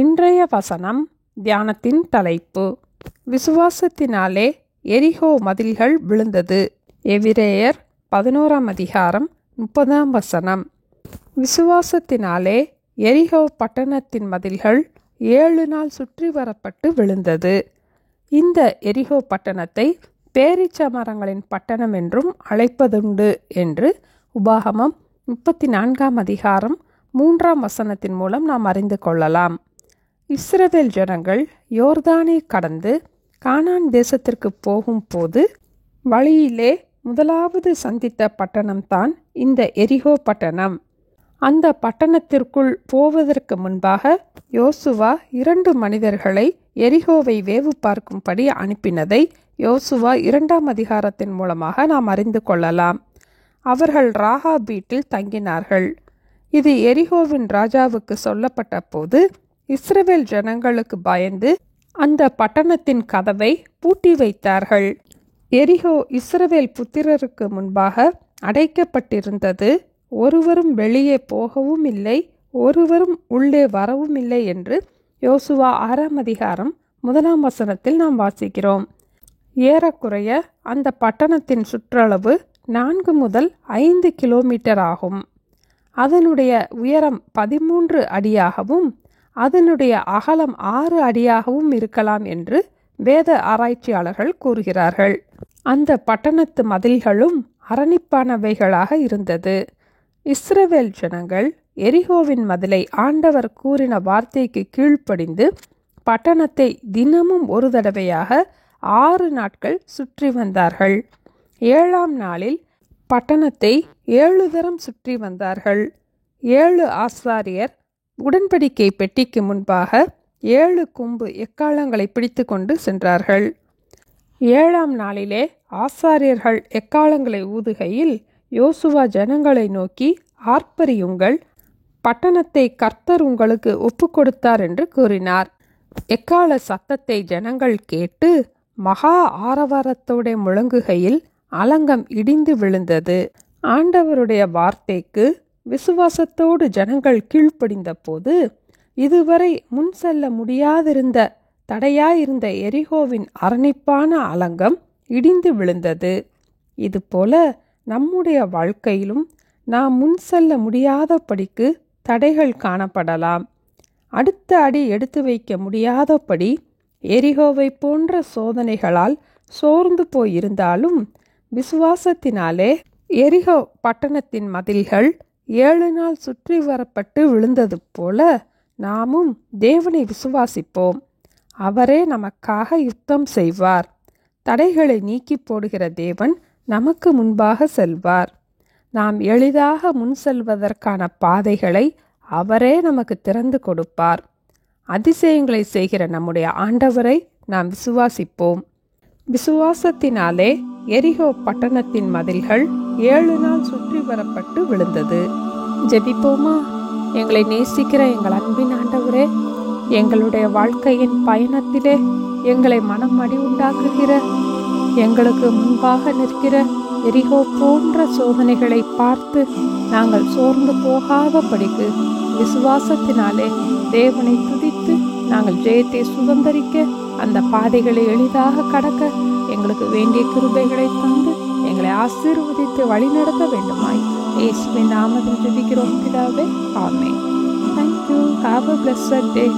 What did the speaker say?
இன்றைய வசனம் தியானத்தின் தலைப்பு. விசுவாசத்தினாலே எரிகோ மதில்கள் விழுந்தது. எபிரேயர் 11 அதிகாரம் 30 வசனம். விசுவாசத்தினாலே எரிகோ பட்டணத்தின் மதில்கள் 7 நாள் சுற்றி வரப்பட்டு விழுந்தது. இந்த எரிகோ பட்டணத்தை பேரீச்ச மரங்களின் பட்டணம் என்றும் அழைப்பதுண்டு என்று உபாகமம் 34 அதிகாரம் 3 வசனத்தின் மூலம் நாம் அறிந்து கொள்ளலாம். இஸ்ரவேல் ஜனங்கள் யோர்தானை கடந்து கானான் தேசத்திற்கு போகும் போது வழியிலே முதலாவது சந்தித்த பட்டணம்தான் இந்த எரிகோ பட்டணம். அந்த பட்டணத்திற்குள் போவதற்கு முன்பாக யோசுவா 2 மனிதர்களை எரிகோவை வேவு பார்க்கும்படி அனுப்பினதை யோசுவா 2 அதிகாரத்தின் மூலமாக நாம் அறிந்து கொள்ளலாம். அவர்கள் ராகாப் வீட்டில் தங்கினார்கள். இது எரிகோவின் ராஜாவுக்கு சொல்லப்பட்ட போது இஸ்ரவேல் ஜனங்களுக்கு பயந்து அந்த பட்டணத்தின் கதவை பூட்டி வைத்தார்கள். எரிகோ இஸ்ரவேல் புத்திரருக்கு முன்பாக அடைக்கப்பட்டிருந்தது. ஒருவரும் வெளியே போகவும் இல்லை, ஒருவரும் உள்ளே வரவும் இல்லை என்று யோசுவா 6 அதிகாரம் 1 வசனத்தில் நாம் வாசிக்கிறோம். ஏறக்குறைய அந்த பட்டணத்தின் சுற்றளவு 4 முதல் 5 கிலோமீட்டர் ஆகும். அதனுடைய உயரம் 13 அடியாகவும் அதனுடைய அகலம் 6 அடியாகவும் இருக்கலாம் என்று வேத ஆராய்ச்சியாளர்கள் கூறுகிறார்கள். அந்த பட்டணத்து மதில்களும் அரணிப்பானவைகளாக இருந்தது. இஸ்ரவேல் ஜனங்கள் எரிகோவின் மதிலை ஆண்டவர் கூறின வார்த்தைக்கு கீழ்ப்படிந்து பட்டணத்தை தினமும் ஒரு தடவையாக 6 நாட்கள் சுற்றி வந்தார்கள். 7ஆம் நாளில் பட்டணத்தை 7 தரம் சுற்றி வந்தார்கள். 7 ஆசாரியர் உடன்படிக்கை பெட்டிக்கு முன்பாக 7 கொம்பு எக்காளங்களை பிடித்து கொண்டு சென்றார்கள். 7ஆம் நாளிலே ஆசாரியர்கள் எக்காளங்களை ஊதுகையில் யோசுவா ஜனங்களை நோக்கி, ஆர்ப்பரியுங்கள், பட்டணத்தை கர்த்தர் உங்களுக்கு ஒப்பு கொடுத்தார் என்று கூறினார். எக்காள சத்தத்தை ஜனங்கள் கேட்டு மகா ஆரவாரத்தோட முழங்குகையில் அலங்கம் இடிந்து விழுந்தது. ஆண்டவருடைய வார்த்தைக்கு விசுவாசத்தோடு ஜனங்கள் கீழ்ப்படிந்த போது இதுவரை முன் செல்ல முடியாதிருந்த தடையாயிருந்த எரிகோவின் அரணிப்பான அலங்கம் இடிந்து விழுந்தது. இதுபோல நம்முடைய வாழ்க்கையிலும் நாம் முன் செல்ல முடியாதபடிக்கு தடைகள் காணப்படலாம். அடுத்த அடி எடுத்து வைக்க முடியாதபடி எரிகோவை போன்ற சோதனைகளால் சோர்ந்து போயிருந்தாலும் விசுவாசத்தினாலே எரிகோ பட்டணத்தின் மதில்கள் 7 நாள் சுற்றி வரப்பட்டு விழுந்தது போல நாமும் தேவனை விசுவாசிப்போம். அவரே நமக்காக யுத்தம் செய்வார். தடைகளை நீக்கி போடுகிற தேவன் நமக்கு முன்பாக செல்வார். நாம் எளிதாக முன் செல்வதற்கான பாதைகளை அவரே நமக்கு திறந்து கொடுப்பார். அதிசயங்களை செய்கிற நம்முடைய ஆண்டவரை நாம் விசுவாசிப்போம். விசுவாசத்தினாலே எரிகோ பட்டணத்தின் மதில்கள் 7 நாள் சுற்றி வரப்பட்டு விழுந்தது. ஜெபிப்போமா? எங்களை நேசிக்கிற எங்கள் அன்பின் ஆண்டவரே, எங்களுடைய வாழ்க்கையின் பயணத்திலே எங்களை மனம் அடி உண்டாக்குகிற, எங்களுக்கு முன்பாக நிற்கிற எரிகோ போன்ற சோதனைகளை பார்த்து நாங்கள் சோர்ந்து போகாதபடிக்கு விசுவாசத்தினாலே தேவனை துதித்து நாங்கள் ஜெயத்தை சுதந்தரிக்க, அந்த பாதைகளை எளிதாக கடக்க எங்களுக்கு வேண்டிய கிருபைகளை தந்து எங்களை ஆசீர்வதித்து வழிநடத்த வேண்டுமாய் இயேசுவின் நாமத்தில் ஜெபிக்கிறோம் பிதாவே. ஆமென். Thank you. Have a blessed day.